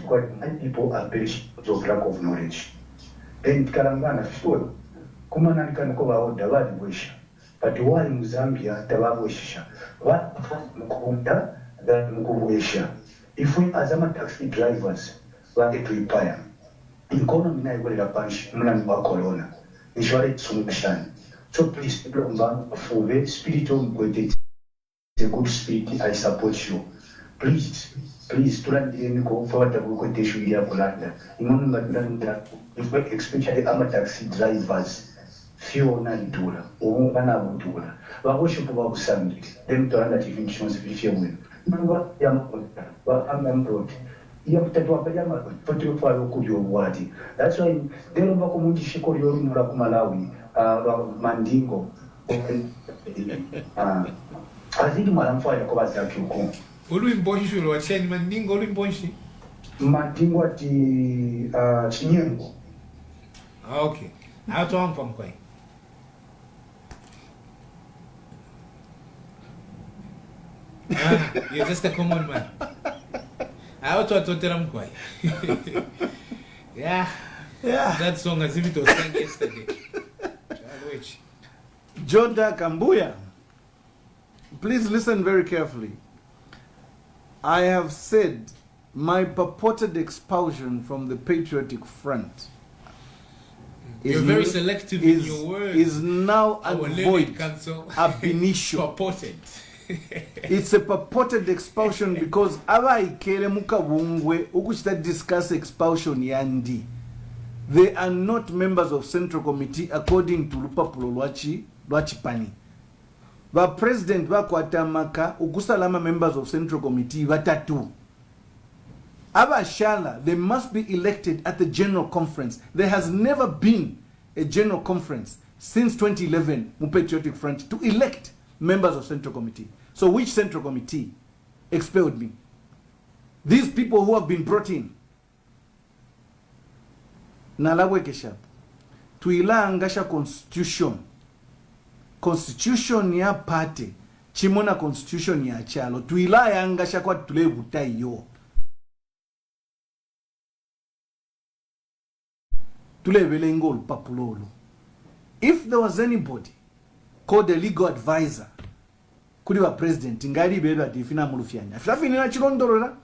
people are perishing of lack of knowledge. Then Kalangana story. Kumana kan ko ba oda ba wisha. But why in Zambia tababwisha? What mukunda that mukubwisha? If we as taxi drivers want to retire, economy na igolera punch mulanga ba corona. Ishware sumashani. So please, for the spiritual good, the good spirit, I support you. Please, to run the go forward the good issue here for London. Especially taxi drivers, few on Dura, or one Dura. But worship about Sunday, them to run that insurance if you win. Number young, but I'm employed. You have to do a yama, put you for a good wadi. That's why they don't know Mundi Shiko Malawi. Mandingo. azidi mwalamfanya kwa bazi yake huko Oluimbonshi lwacheni mandingo oluimbonshi mandingo ati chinyengo. Okay. Out on from Kwai. You're just a common man. Out of Tottenham Kwai. Yeah. That song as if it was sang yesterday. Jonda Kambuya, please listen very carefully. I have said my purported expulsion from the Patriotic Front You're very selective in your words. Is now void ab initio. Purported. It's a purported expulsion because abaikele mukabungwe ukuchita discuss expulsion yandi. They are not members of Central Committee according to Lupapulo Lwachipani. Ba President bakwatamaka ukusalama members of Central Committee batatu. Abashala, they must be elected at the General Conference. There has never been a General Conference since 2011 Patriotic Front to elect members of Central Committee. So which Central Committee expelled me? These people who have been brought in. Nalawekesha. Tuilangasha constitution ya party. Chimona constitution ya chalo. Tuilangasha kwa tule butayo. If there was anybody called a legal advisor, kuri wa president, ngari bebe atifina mulufyanya. Flafinina chilondorola,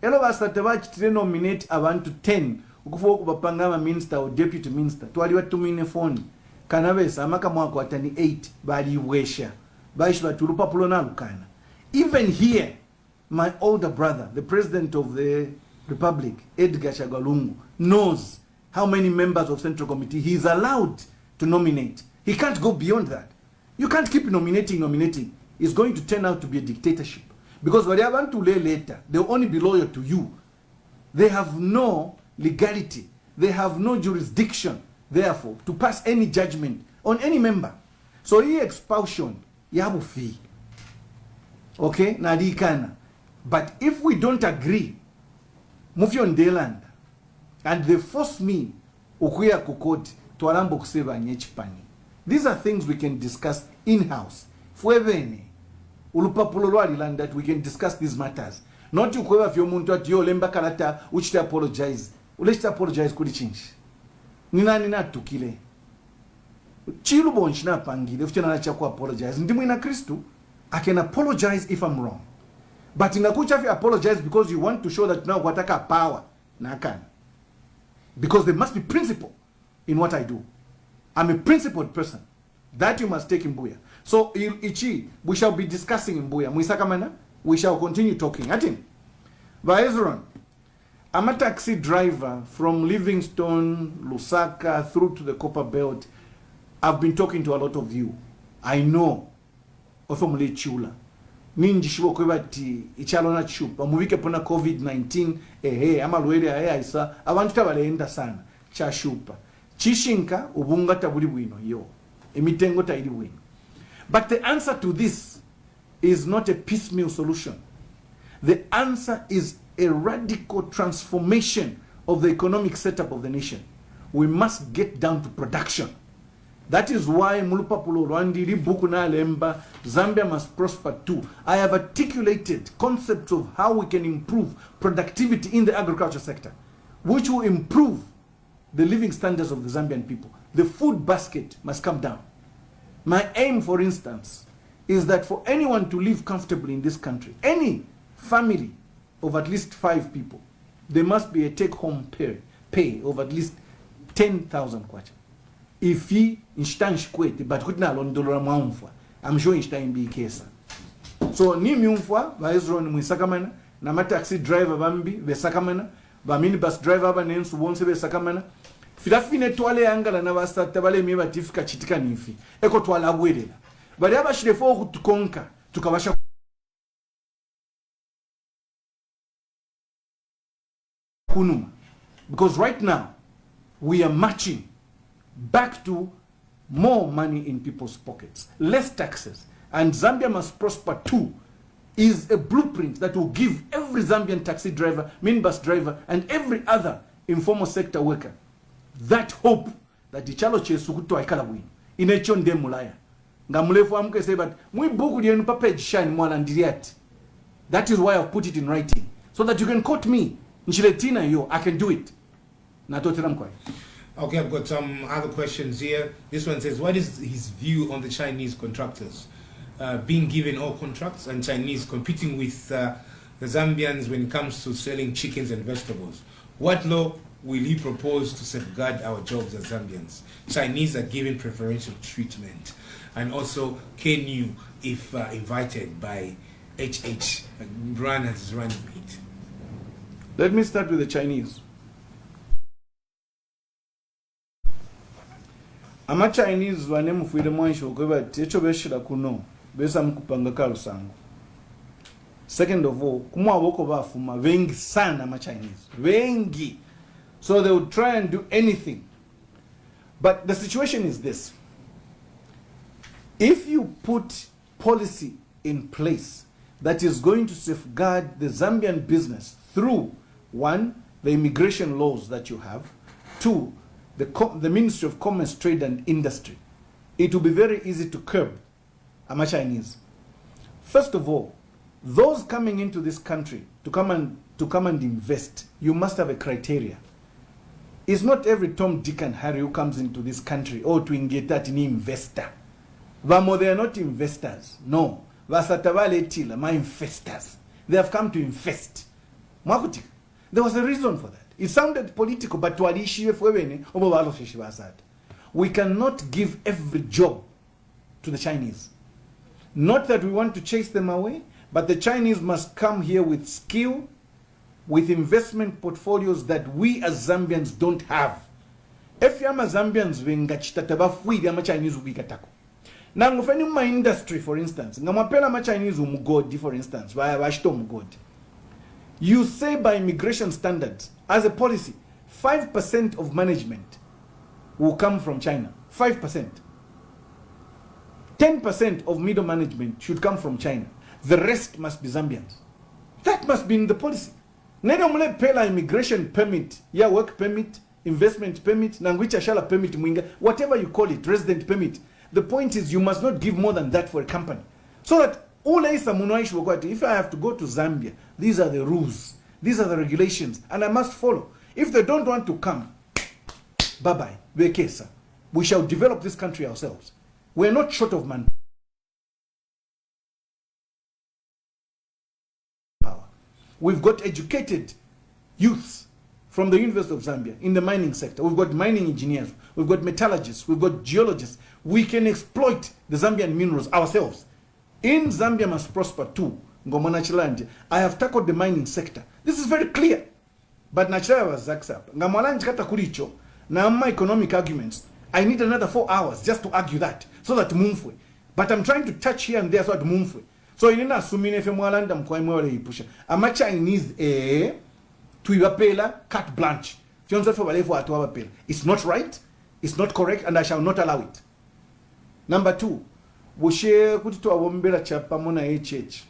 elo basta tebachitire nominate abantu 10, ukufo kubapanga minister or deputy minister. Tuwali watu mine phone. Kanabesa, amaka mwako atani 8, bali wesha. Baishwa turupapulo na lukana. Even here, my older brother, the president of the Republic, Edgar Shagalungu, knows how many members of Central Committee he is allowed to nominate. He can't go beyond that. You can't keep nominating. It's going to turn out to be a dictatorship. Because what they want to lay later, they'll only be loyal to you. They have no legality. They have no jurisdiction, therefore, to pass any judgment on any member. So he expulsion, yabu fee. Okay? Nadikana. But if we don't agree, Mufyon Deland, and they force me ukuya kukoti twalambo kuseba nyechipani. These are things we can discuss in-house. Fuevene ulupapulo lwaliland that we can discuss these matters. Not you kweva fyo muntu ati yo lemba kalata uchita apologize. Ulechita apologize kuli change. Nina tukile. Chilu bonchina pangile fchena na chaku apologize. Ndimu ina Kristu. I can apologize if I'm wrong. But inakucha fyo apologize because you want to show that now wataka power. Nakana. Because there must be principle in what I do. I'm a principled person. That you must take in Mbuya. So, Ichi, we shall be discussing in Mbuya. Mwisakamana, we shall continue talking. Atin, Vaezron, I'm a taxi driver from Livingstone, Lusaka, through to the Copper Belt. I've been talking to a lot of you. I know. Ofomule chula. Ninji shibo kwebati ichalona chupa muvike pona COVID-19 ama lwele aisa abantu tabaleenda sana cha shupa chishinka ubunga tabuli bwino yo emitengo taili bwino. But the answer to this is not a piecemeal solution. The answer is a radical transformation of the economic setup of the nation. We must get down to production. That is why Mulupapulo Rwandi Libuku na Lemba Zambia must prosper too. I have articulated concepts of how we can improve productivity in the agriculture sector, which will improve the living standards of the Zambian people. The food basket must come down. My aim, for instance, is that for anyone to live comfortably in this country, any family of at least 5 people, there must be a take-home pay of at least 10,000 kwacha. If he instansh kwete but kutna londolora mwaumfwa, I'm sure instain be kesa. So ni miumfwa Vaezron mwisakamana na ma taxi driver bambi besakamana ba minibus driver ba nensu bonse besakamana filafine twale yangala na basta tabale miba tifika chitika nifi eko twala bwelela bali abashirefo okutukonka tukabasha kunuma, because right now we are marching back to more money in people's pockets, less taxes, And Zambia Must Prosper 2 is a blueprint that will give every Zambian taxi driver, minibus driver, and every other informal sector worker that hope that the chalo chesu kutoa ikala bwino. Inecho nde mulaya. Nga mulefu amuke say but mwi buku lienu pa page shine mwana ndiriati. That is why I've put it in writing. So that you can quote me. Nchiletina yo, I can do it. Natotela mkwai. Okay, I've got some other questions here. This one says, what is his view on the Chinese contractors being given all contracts and Chinese competing with the Zambians when it comes to selling chickens and vegetables? What law will he propose to safeguard our jobs as Zambians? Chinese are given preferential treatment. And also, can you, if invited by HH, run as running mate? Let me start with the Chinese. Ama Chinese wane mufuire mwansho kweba techo beshira kuno besa mkupanga karusango. Second of all, kumwa boko bafuma vengi sana ama Chinese. Vengi. So they would try and do anything. But the situation is this. If you put policy in place that is going to safeguard the Zambian business through, one, the immigration laws that you have, two, the Ministry of Commerce, Trade and Industry, it will be very easy to curb ama Chinese. First of all, those coming into this country to come and invest, you must have a criteria. It's not every Tom, Dick and Harry who comes into this country or to engage that in investor. Vamo, they are not investors. No. Vasatavale tila, my investors. They have come to invest. Mwakuti. There was a reason for that. It sounded political, but we cannot give every job to the Chinese. Not that we want to chase them away, but the Chinese must come here with skill, with investment portfolios that we as Zambians don't have. If yama Zambians wengachitatabafuidi ama Chinese ubikatako. Now, if any my industry, for instance, ngamapela ma Chinese umugodi, for instance, washito umugodi. You say by immigration standards, as a policy, 5% of management will come from China. 5%. 10% of middle management should come from China. The rest must be Zambians. That must be in the policy. Nedomule pela immigration permit, ya work permit, investment permit, nangwicha shala permit mwinga, whatever you call it, resident permit. The point is you must not give more than that for a company. So that if I have to go to Zambia, these are the rules, these are the regulations, and I must follow. If they don't want to come, bye-bye, we shall develop this country ourselves. We're not short of manpower. We've got educated youths from the University of Zambia in the mining sector. We've got mining engineers, we've got metallurgists, we've got geologists. We can exploit the Zambian minerals ourselves. In Zambia Must Prosper 2, Ngomana Chilandi, I have tackled the mining sector. This is very clear. But Nachala was Zaxap. Ngamalanji kata kuricho, na my economic arguments. I need another 4 hours just to argue that, so that mumfwe. But I'm trying to touch here and there so that mumfwe. So inina asumine fe mwalanda mkwa mwale ipusha. Ama Chinese tuibapela carte blanche. It's not right, it's not correct, and I shall not allow it. Number 2, Bushe kutitoa wombela chapa muna HH.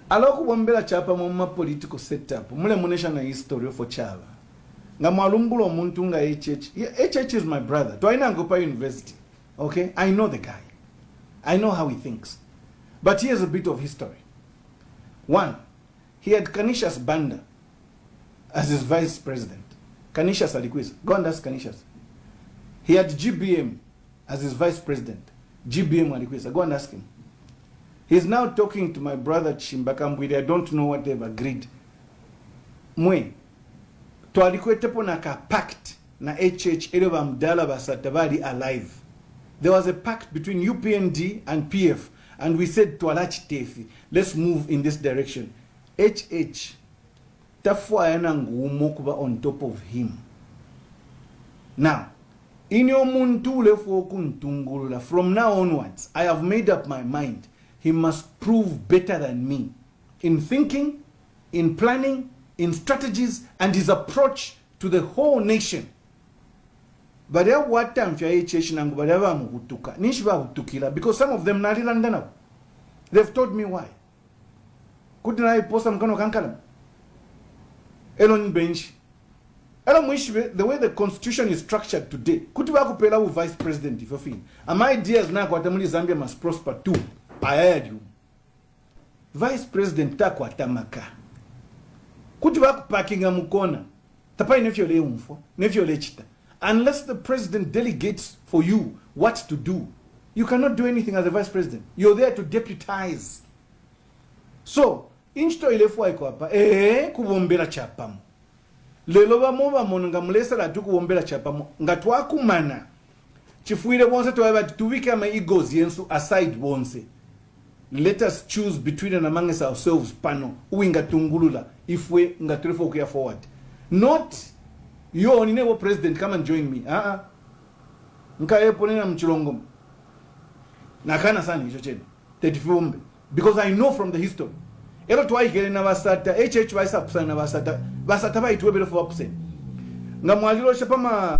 Aloku wombela chapa muma political setup. Mule munesha na history for chava. Nga malumbulo muntu nga HH. Yeah, HH is my brother. Twaina Ngopa University. Okay? I know the guy. I know how he thinks. But here's a bit of history. 1, he had Canisius Banda as his vice president. Canisius Aliquiz. Go and ask Canisius. He had GBM as his vice president. GBM Aliquiz. Go and ask him. He's now talking to my brother Chimbakambwidi. I don't know what they've agreed. Mwe. Tualikwetepo na ka pact na HH Eleva Mdala Basatavari alive. There was a pact between UPND and PF, and we said to Alachi Tefi, let's move in this direction. HH Tafwa yanangu umokuba on top of him. Now, in your muntule fokuntungulula, from now onwards, I have made up my mind. He must prove better than me in thinking, in planning, in strategies, and his approach to the whole nation. But they what time for HH nangu but ever mugutuka. Nishiba utukila because some of them nali landana. They've told me why. Couldn't I post some kind of kankalam? Elon bench. Elon Mwishibe, the way the constitution is structured today, Kutiba kupela u vice president if you feel. And my ideas na kwa tamuli Zambia must prosper too. I heard you. Vice president ta kwa tamaka. Kutiba kupakinga mukona. Tapai nefyo le umfo, nefyo le chita. Unless the president delegates for you what to do, you cannot do anything as a vice president. You're there to deputize. So, inchto ilefua iko hapa, kubombela chapamo. Lelo bamoba mono ngamulesa la kubombela chapamo. Ngatwa kumana. Chifuire bonse tuweba tuwike ama egos yensu aside bonse. Let us choose between and among ourselves pano. Uinga tungulula. If we ngaturefo kuya forward. Not you only never president come and join me. Nka ponena mchilongo. Nakana sana hicho chenu. Tetifumbe. Because I know from the history. Elo tuwai kele na basata HH waisa kusana na basata. Basata ba ituwe bele for upset. Ngamwalilo shapama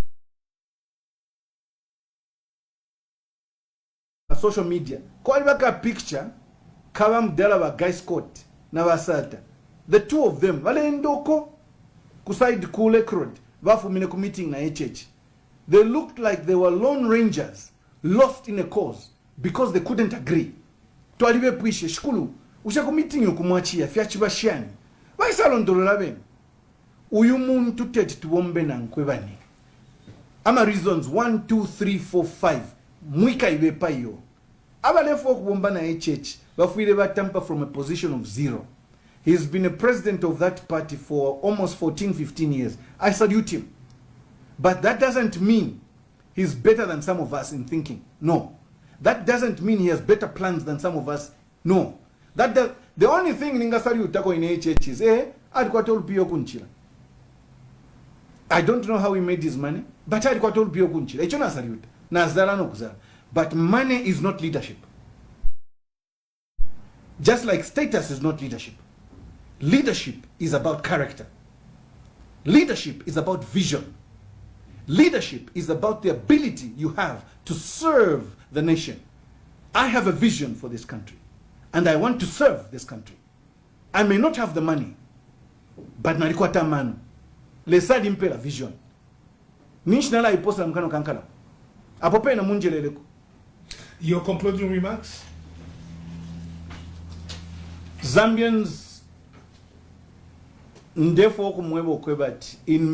social media. Kwa libaka picture kaba mdela wa Guy Scott na basata. The two of them wale ndoko kusaid kule crowd. Wafumine meeting na HH. They looked like they were lone rangers lost in a cause because they couldn't agree. Twalibe puishe shkulu ushaku meeting yokumwachia fiachibashiani. Waisalo ndolola bene. Uyu muntu tete tuwombe na nkwebani. Ama reasons 1 2 3 4 5 mwika ibepa yo. Aba lefo kubomba na HH bafuile batampa from a position of 0. He's been a president of that party for almost 14-15 years. I salute him. But that doesn't mean he's better than some of us in thinking. No. That doesn't mean he has better plans than some of us. No. The only thing ningasari utako in HH is, alikuwa told piyo kunchila. I don't know how he made his money, but alikuwa told piyo kunchila. Icho nasari uta. Nazala no kuzara. But money is not leadership. Just like status is not leadership. Leadership is about character. Leadership is about vision. Leadership is about the ability you have to serve the nation. I have a vision for this country, and I want to serve this country. I may not have the money, but nalikuwa tamano. Lesadi mpe la vision. Nishnala iposa mkano kankala. Apope na munjeleleko. Your concluding remarks? Zambians, in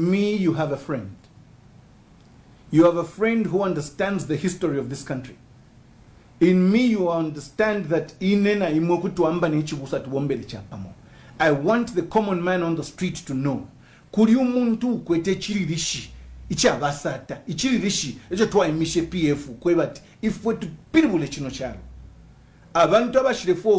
me you have a friend. You have a friend who understands the history of this country. In me you understand that I want the common man on the street to know. Kuriumuntu kwete chiririshi. Icha basata. Ichiririshi. Ejo tuwa imishe PF. Kwebati. If we to piribule chino chalo. Abantu abashirefo